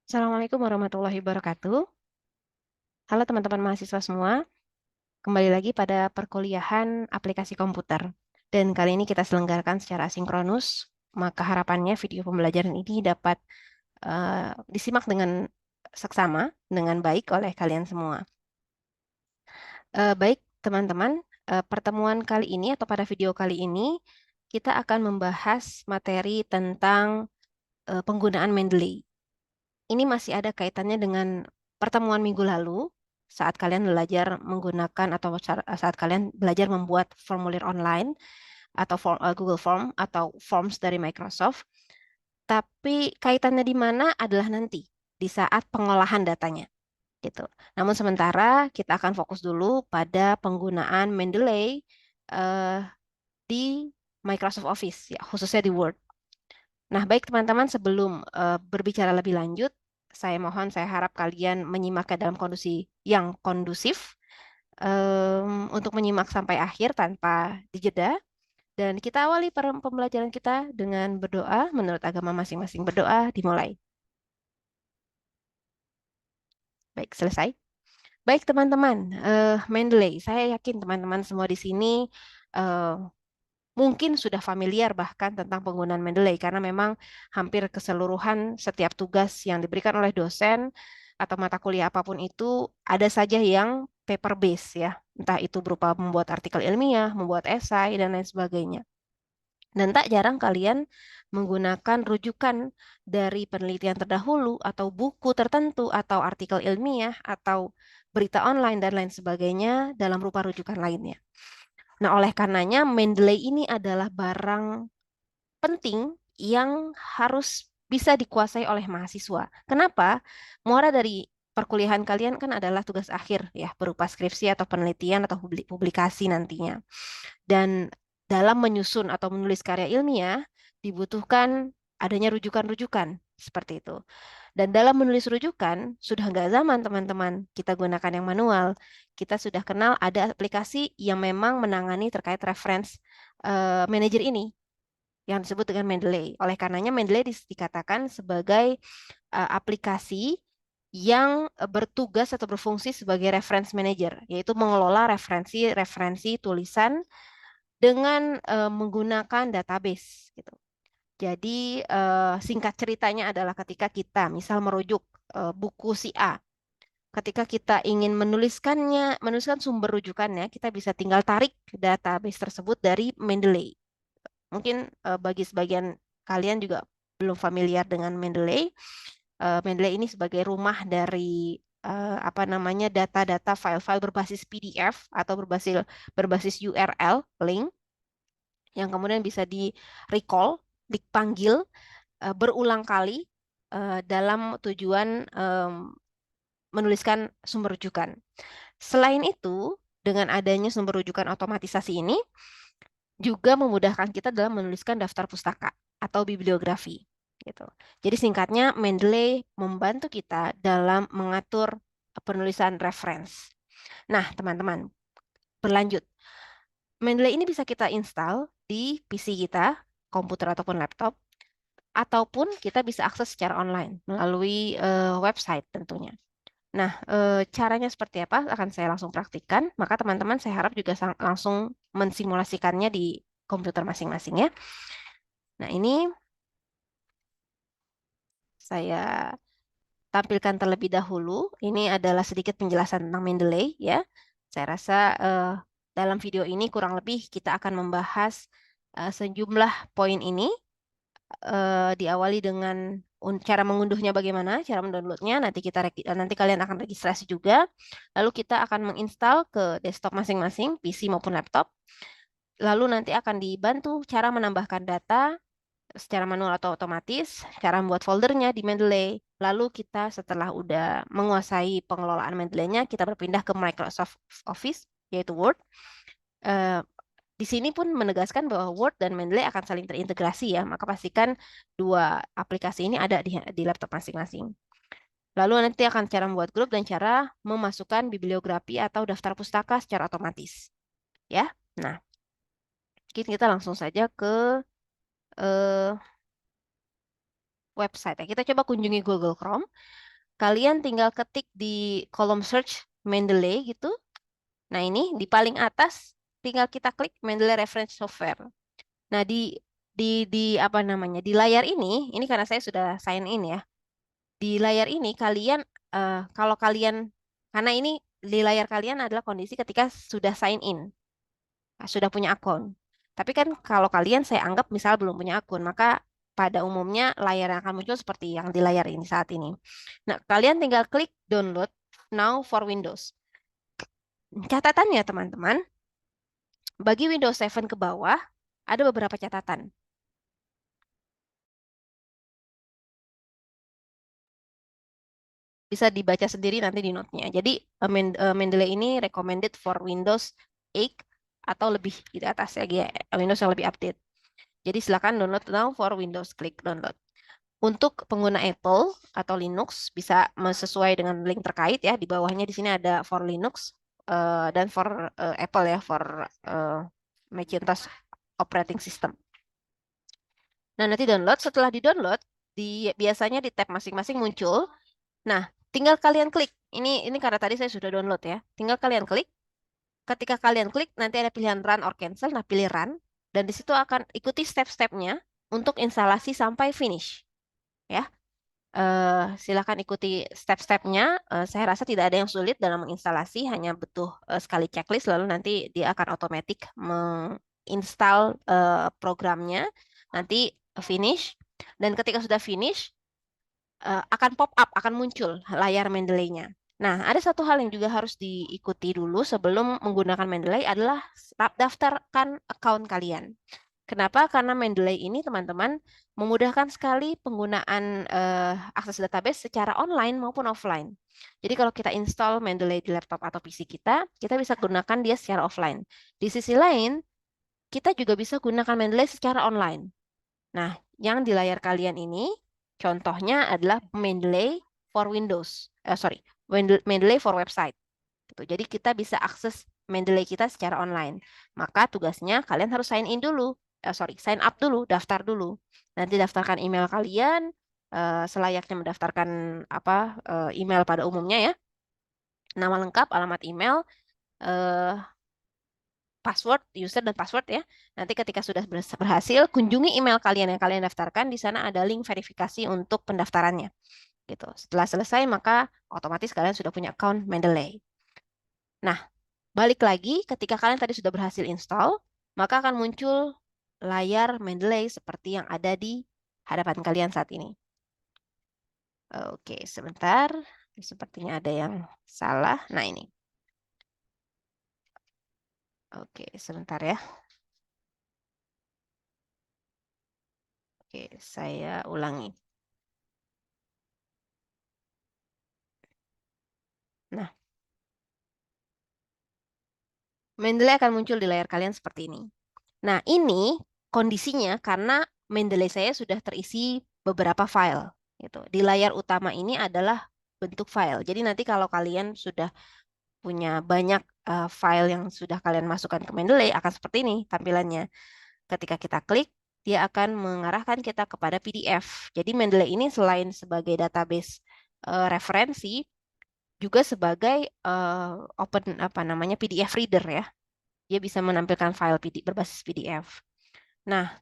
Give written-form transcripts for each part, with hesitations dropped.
Assalamualaikum warahmatullahi wabarakatuh. Halo teman-teman mahasiswa semua, kembali lagi pada perkuliahan aplikasi komputer. Dan kali ini kita selenggarakan secara asinkronus, maka harapannya video pembelajaran ini dapat disimak dengan seksama, dengan baik oleh kalian semua. Baik teman-teman, pertemuan kali ini atau pada video kali ini, kita akan membahas materi tentang penggunaan Mendeley. Ini masih ada kaitannya dengan pertemuan minggu lalu saat kalian belajar menggunakan atau saat kalian belajar membuat formulir online atau Google Form atau Forms dari Microsoft. Tapi kaitannya di mana adalah nanti di saat pengolahan datanya gitu. Namun sementara kita akan fokus dulu pada penggunaan Mendeley eh, di Microsoft Office ya, khususnya di Word. Nah, baik teman-teman, sebelum berbicara lebih lanjut, saya harap kalian menyimaknya dalam kondisi yang kondusif untuk menyimak sampai akhir tanpa dijeda. Dan kita awali pembelajaran kita dengan berdoa. Menurut agama masing-masing berdoa dimulai. Baik, selesai. Baik teman-teman, Mendeley, saya yakin teman-teman semua di sini eh, mungkin sudah familiar bahkan tentang penggunaan Mendeley karena memang hampir keseluruhan setiap tugas yang diberikan oleh dosen atau mata kuliah apapun itu ada saja yang paper base ya. Entah itu berupa membuat artikel ilmiah, membuat esai dan lain sebagainya. Dan tak jarang kalian menggunakan rujukan dari penelitian terdahulu atau buku tertentu atau artikel ilmiah atau berita online dan lain sebagainya dalam rupa rujukan lainnya. Nah, oleh karenanya Mendeley ini adalah barang penting yang harus bisa dikuasai oleh mahasiswa. Kenapa? Muara dari perkuliahan kalian kan adalah tugas akhir ya, berupa skripsi atau penelitian atau publikasi nantinya. Dan dalam menyusun atau menulis karya ilmiah dibutuhkan adanya rujukan-rujukan seperti itu. Dan dalam menulis rujukan, sudah nggak zaman teman-teman, kita gunakan yang manual. Kita sudah kenal ada aplikasi yang memang menangani terkait reference manager ini, yang disebut dengan Mendeley. Oleh karenanya Mendeley dikatakan sebagai aplikasi yang bertugas atau berfungsi sebagai reference manager, yaitu mengelola referensi-referensi tulisan dengan menggunakan database gitu. Jadi singkat ceritanya adalah ketika kita misal merujuk buku si A, ketika kita ingin menuliskan sumber rujukannya, kita bisa tinggal tarik database tersebut dari Mendeley. Mungkin bagi sebagian kalian juga belum familiar dengan Mendeley. Mendeley ini sebagai rumah dari apa namanya data-data file-file berbasis PDF atau berbasis URL link yang kemudian bisa di recall, dipanggil berulang kali dalam tujuan menuliskan sumber rujukan. Selain itu, dengan adanya sumber rujukan otomatisasi ini juga memudahkan kita dalam menuliskan daftar pustaka atau bibliografi gitu. Jadi singkatnya Mendeley membantu kita dalam mengatur penulisan reference. Nah, teman-teman, berlanjut. Mendeley ini bisa kita install di PC kita, komputer ataupun laptop, ataupun kita bisa akses secara online melalui website tentunya. Nah, caranya seperti apa akan saya langsung praktikkan. Maka teman-teman saya harap juga langsung mensimulasikannya di komputer masing-masing ya. Nah, ini saya tampilkan terlebih dahulu. Ini adalah sedikit penjelasan tentang Mendeley ya. Saya rasa dalam video ini kurang lebih kita akan membahas sejumlah poin ini. Diawali dengan cara mengunduhnya bagaimana, cara mendownloadnya. Nanti kalian akan registrasi juga. Lalu kita akan menginstal ke desktop masing-masing, PC maupun laptop. Lalu nanti akan dibantu cara menambahkan data secara manual atau otomatis, cara membuat foldernya di Mendeley. Lalu kita setelah udah menguasai pengelolaan Mendeley-nya, kita berpindah ke Microsoft Office, yaitu Word. Eh, di sini pun menegaskan bahwa Word dan Mendeley akan saling terintegrasi ya, maka pastikan dua aplikasi ini ada di laptop masing-masing. Lalu nanti akan cara membuat grup dan cara memasukkan bibliografi atau daftar pustaka secara otomatis. Ya, nah, kita langsung saja ke eh, website ya. Kita coba kunjungi Google Chrome. Kalian tinggal ketik di kolom search Mendeley gitu. Nah, ini di paling atas tinggal kita klik Mendeley Reference Software. Nah, di apa namanya? Di layar ini karena saya sudah sign in ya. Di layar ini kalian kalau kalian karena ini di layar kalian adalah kondisi ketika sudah sign in, sudah punya akun. Tapi kan kalau kalian saya anggap misal belum punya akun, maka pada umumnya layar yang akan muncul seperti yang di layar ini saat ini. Nah, kalian tinggal klik download now for Windows. Catatannya teman-teman, bagi Windows 7 ke bawah ada beberapa catatan. Bisa dibaca sendiri nanti di note-nya. Jadi Mendeley ini recommended for Windows 8 atau lebih di atas ya, Windows yang lebih update. Jadi silakan download now for Windows, klik download. Untuk pengguna Apple atau Linux bisa sesuai dengan link terkait ya. Di bawahnya di sini ada for Linux dan for Apple ya, for uh, Macintosh operating system. Nah, nanti download, setelah di-download, biasanya di tab masing-masing muncul. Nah, tinggal kalian klik. Ini karena tadi saya sudah download ya. Tinggal kalian klik. Ketika kalian klik, nanti ada pilihan run or cancel. Nah, pilih run. Dan di situ akan ikuti step-stepnya untuk instalasi sampai finish. Ya, silakan ikuti step-stepnya. Saya rasa tidak ada yang sulit dalam menginstalasi, hanya butuh sekali checklist, lalu nanti dia akan otomatis menginstal programnya. Nanti finish. Dan ketika sudah finish, akan pop up, akan muncul layar Mendeley-nya. Nah, ada satu hal yang juga harus diikuti dulu sebelum menggunakan Mendeley adalah daftarkan account kalian. Kenapa? Karena Mendeley ini teman-teman memudahkan sekali penggunaan akses database secara online maupun offline. Jadi kalau kita install Mendeley di laptop atau PC kita, kita bisa gunakan dia secara offline. Di sisi lain, kita juga bisa gunakan Mendeley secara online. Nah, yang di layar kalian ini contohnya adalah Mendeley for Windows. Sorry, Mendeley for website. Gitu. Jadi kita bisa akses Mendeley kita secara online. Maka tugasnya kalian harus sign in dulu. Sign up dulu, daftar dulu. Nanti daftarkan email kalian selayaknya mendaftarkan email pada umumnya ya. Nama lengkap, alamat email, eh, password, user dan password ya. Nanti ketika sudah berhasil, kunjungi email kalian yang kalian daftarkan. Di sana ada link verifikasi untuk pendaftarannya. Gitu. Setelah selesai, maka otomatis kalian sudah punya account Mendeley. Nah, balik lagi ketika kalian tadi sudah berhasil install, maka akan muncul layar Mendeley seperti yang ada di hadapan kalian saat ini. Oke, sebentar. Sepertinya ada yang salah. Nah, ini. Oke, sebentar ya. Oke, saya ulangi. Nah, Mendeley akan muncul di layar kalian seperti ini. Nah, ini kondisinya karena Mendeley saya sudah terisi beberapa file. Gitu. Di layar utama ini adalah bentuk file. Jadi nanti kalau kalian sudah punya banyak file yang sudah kalian masukkan ke Mendeley akan seperti ini tampilannya. Ketika kita klik, dia akan mengarahkan kita kepada PDF. Jadi Mendeley ini selain sebagai database referensi, juga sebagai open apa namanya PDF reader ya. Dia bisa menampilkan file berbasis PDF. Nah,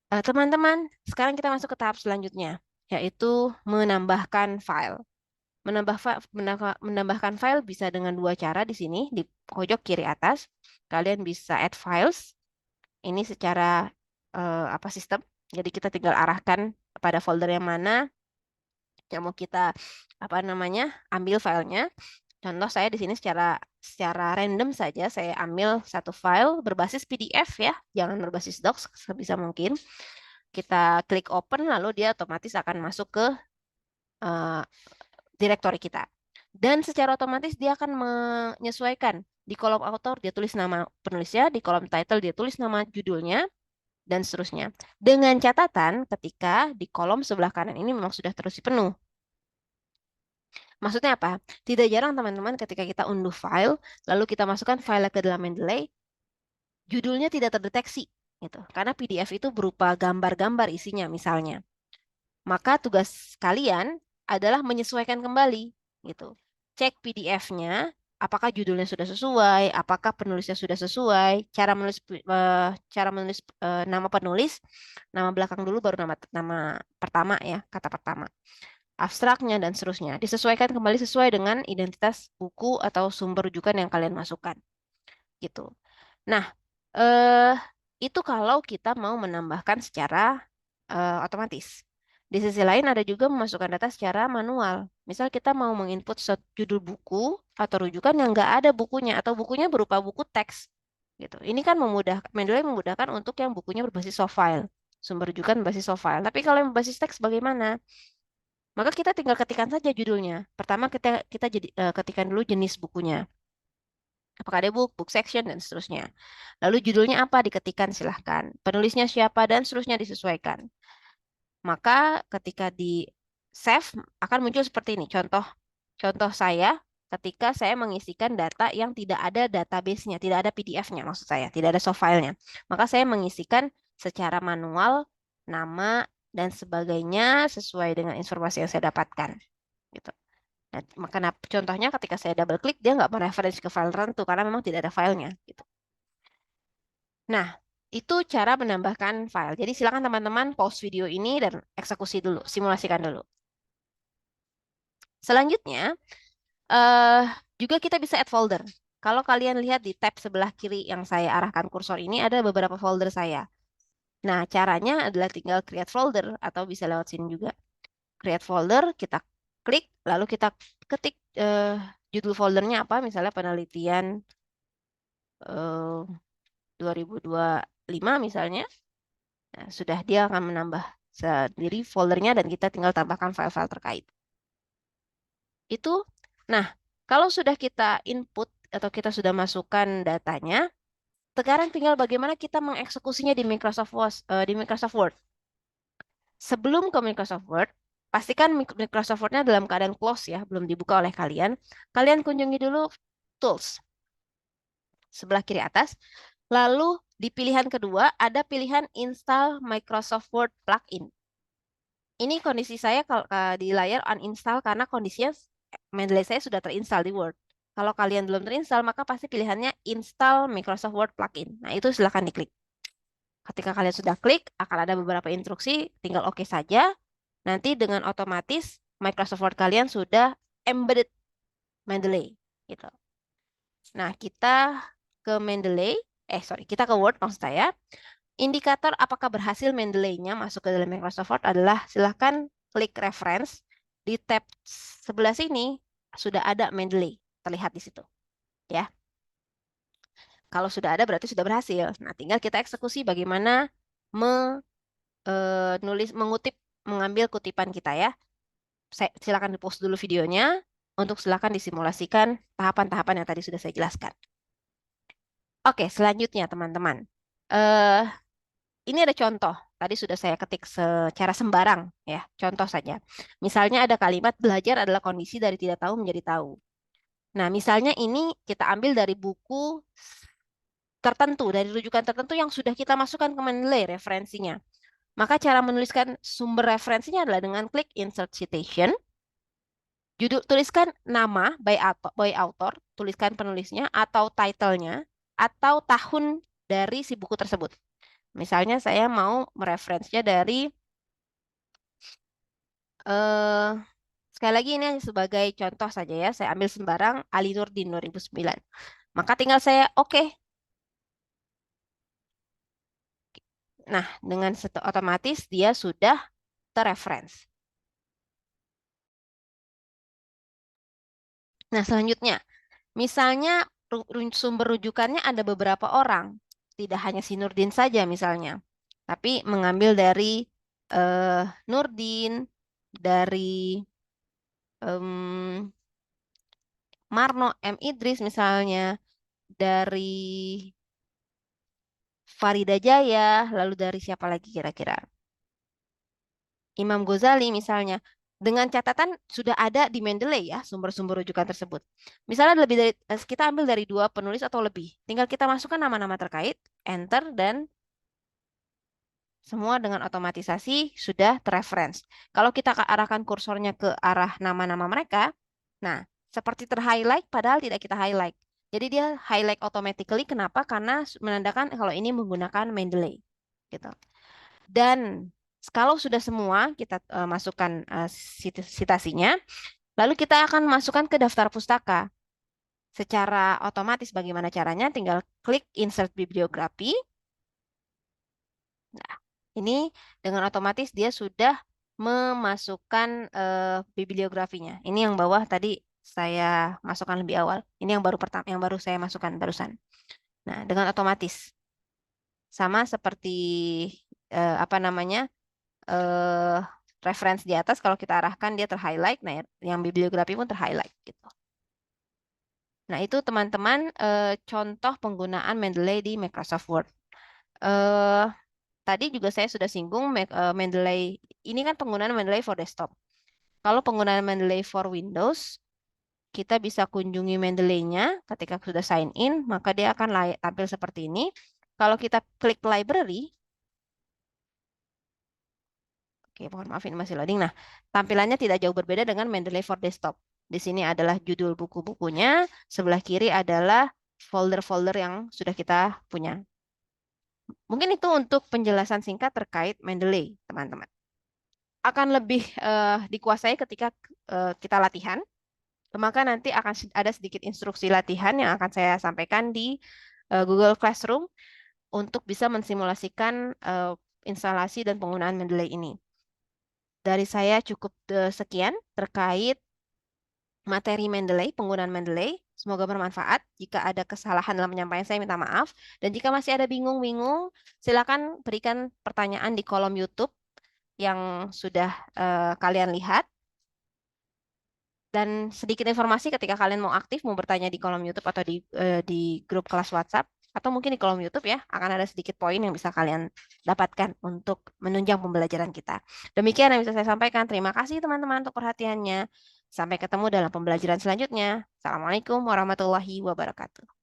teman-teman, sekarang kita masuk ke tahap selanjutnya, yaitu menambahkan file. Menambahkan file bisa dengan dua cara di sini, di pojok kiri atas. Kalian bisa add files. Ini secara sistem. Jadi kita tinggal arahkan pada folder yang mana yang mau kita ambil filenya. Contoh saya di sini secara random saja saya ambil satu file berbasis PDF ya, jangan berbasis docs sebisa mungkin. Kita klik open lalu dia otomatis akan masuk ke uh, direktori kita. Dan secara otomatis dia akan menyesuaikan. Di kolom author dia tulis nama penulisnya, di kolom title dia tulis nama judulnya, dan seterusnya. Dengan catatan ketika di kolom sebelah kanan ini memang sudah terisi penuh. Maksudnya apa? Tidak jarang teman-teman ketika kita unduh file, lalu kita masukkan file ke dalam Mendeley, judulnya tidak terdeteksi. Gitu. Karena PDF itu berupa gambar-gambar isinya misalnya. Maka tugas kalian adalah menyesuaikan kembali gitu. Cek PDF-nya, apakah judulnya sudah sesuai, apakah penulisnya sudah sesuai, cara menulis nama penulis, nama belakang dulu baru nama nama pertama ya, kata pertama. Abstraknya dan seterusnya disesuaikan kembali sesuai dengan identitas buku atau sumber rujukan yang kalian masukkan gitu. Nah, eh itu kalau kita mau menambahkan secara otomatis. Di sisi lain ada juga memasukkan data secara manual. Misal kita mau menginput judul buku atau rujukan yang nggak ada bukunya atau bukunya berupa buku teks gitu. Ini kan memudahkan, Mendeley memudahkan untuk yang bukunya berbasis soft file, sumber rujukan berbasis soft file. Tapi kalau yang berbasis teks bagaimana? Maka kita tinggal ketikkan saja judulnya. Pertama kita ketikkan dulu jenis bukunya. Apakah ada book section, dan seterusnya. Lalu judulnya apa diketikkan silahkan. Penulisnya siapa, dan seterusnya disesuaikan. Maka ketika di save akan muncul seperti ini. Contoh saya ketika saya mengisikan data yang tidak ada database-nya, tidak ada PDF-nya maksud saya, tidak ada soft file-nya. Maka saya mengisikan secara manual nama dan sebagainya sesuai dengan informasi yang saya dapatkan. Gitu. Nah, contohnya ketika saya double klik dia nggak mereferensi ke file tertentu karena memang tidak ada filenya. Gitu. Nah, itu cara menambahkan file. Jadi silakan teman-teman pause video ini dan eksekusi dulu, simulasikan dulu. Selanjutnya, eh juga kita bisa add folder. Kalau kalian lihat di tab sebelah kiri yang saya arahkan kursor ini ada beberapa folder saya. Nah, caranya adalah tinggal create folder atau bisa lewat sini juga. Create folder, kita klik, lalu kita ketik judul foldernya apa, misalnya penelitian 2025 misalnya. Nah, sudah dia akan menambah sendiri foldernya dan kita tinggal tambahkan file-file terkait. Itu, nah, kalau sudah kita input atau kita sudah masukkan datanya, sekarang tinggal bagaimana kita mengeksekusinya di Microsoft Word. Sebelum ke Microsoft Word, pastikan Microsoft Word-nya dalam keadaan close ya, belum dibuka oleh kalian. Kalian kunjungi dulu Tools sebelah kiri atas. Lalu di pilihan kedua ada pilihan Install Microsoft Word Plugin. Ini kondisi saya kalau di layar uninstall karena kondisinya Mendeley saya sudah terinstall di Word. Kalau kalian belum terinstall, maka pasti pilihannya Install Microsoft Word Plugin. Nah, itu silahkan diklik. Ketika kalian sudah klik, akan ada beberapa instruksi, tinggal oke saja. Nanti dengan otomatis Microsoft Word kalian sudah embedded Mendeley. Gitu. Nah, kita ke Mendeley, kita ke Word maksud saya. Indikator apakah berhasil Mendeley-nya masuk ke dalam Microsoft Word adalah silahkan klik reference. Di tab sebelah sini sudah ada Mendeley, terlihat di situ. Ya, kalau sudah ada berarti sudah berhasil. Nah, tinggal kita eksekusi bagaimana mengutip, mengambil kutipan kita ya. Silakan di-pause dulu videonya untuk silakan disimulasikan tahapan-tahapan yang tadi sudah saya jelaskan. Oke, selanjutnya teman-teman. Eh, ini ada contoh. Tadi sudah saya ketik secara sembarang ya, contoh saja. Misalnya ada kalimat belajar adalah kondisi dari tidak tahu menjadi tahu. Nah, misalnya ini kita ambil dari buku tertentu, dari rujukan tertentu yang sudah kita masukkan ke Mendeley referensinya. Maka cara menuliskan sumber referensinya adalah dengan klik Insert Citation. Tuliskan nama by author, tuliskan penulisnya atau title-nya atau tahun dari si buku tersebut. Misalnya saya mau mereferensinya dari eh sekali lagi ini hanya sebagai contoh saja ya, saya ambil sembarang Ali Nurdin 2009. Maka tinggal saya oke. Nah, dengan otomatis dia sudah terreference. Nah, selanjutnya, misalnya sumber rujukannya ada beberapa orang, tidak hanya si Nurdin saja misalnya, tapi mengambil dari eh, Nurdin, dari em, Marno M. Idris misalnya, dari Farida Jaya, lalu dari siapa lagi kira-kira? Imam Ghazali misalnya. Dengan catatan sudah ada di Mendeley ya sumber-sumber rujukan tersebut. Misalnya lebih dari kita ambil dari 2 penulis atau lebih. Tinggal kita masukkan nama-nama terkait, enter dan Semua dengan otomatisasi sudah terreference. Kalau kita arahkan kursornya ke arah nama-nama mereka, nah seperti terhighlight padahal tidak kita highlight. Jadi dia highlight automatically. Kenapa? Karena menandakan kalau ini menggunakan Mendeley. Gitu. Dan kalau sudah semua kita masukkan citasinya, lalu kita akan masukkan ke daftar pustaka. Secara otomatis bagaimana caranya? Tinggal klik insert bibliografi. Nah, ini dengan otomatis dia sudah memasukkan bibliografinya. Ini yang bawah tadi saya masukkan lebih awal. Ini yang baru pertama, yang baru saya masukkan barusan. Nah, dengan otomatis sama seperti apa namanya eh reference di atas. Kalau kita arahkan dia terhighlight. Nah, yang bibliografi pun terhighlight gitu. Nah, itu teman-teman contoh penggunaan Mendeley di Microsoft Word. Eh Tadi juga saya sudah singgung Mendeley ini kan penggunaan Mendeley for desktop. Kalau penggunaan Mendeley for Windows, kita bisa kunjungi Mendeley-nya ketika sudah sign in, maka dia akan tampil seperti ini. Kalau kita klik library, oke, mohon maaf ini masih loading. Nah, tampilannya tidak jauh berbeda dengan Mendeley for desktop. Di sini adalah judul buku-bukunya, sebelah kiri adalah folder-folder yang sudah kita punya. Mungkin itu untuk penjelasan singkat terkait Mendeley, teman-teman. Akan lebih dikuasai ketika kita latihan. Maka nanti akan ada sedikit instruksi latihan yang akan saya sampaikan di Google Classroom untuk bisa mensimulasikan instalasi dan penggunaan Mendeley ini. Dari saya cukup sekian terkait materi Mendeley, penggunaan Mendeley. Semoga bermanfaat. Jika ada kesalahan dalam penyampaian saya minta maaf. Dan jika masih ada bingung-bingung, silakan berikan pertanyaan di kolom YouTube yang sudah kalian lihat. Dan sedikit informasi ketika kalian mau aktif, mau bertanya di kolom YouTube atau di grup kelas WhatsApp, atau mungkin di kolom YouTube ya, akan ada sedikit poin yang bisa kalian dapatkan untuk menunjang pembelajaran kita. Demikian yang bisa saya sampaikan. Terima kasih teman-teman untuk perhatiannya. Sampai ketemu dalam pembelajaran selanjutnya. Assalamualaikum warahmatullahi wabarakatuh.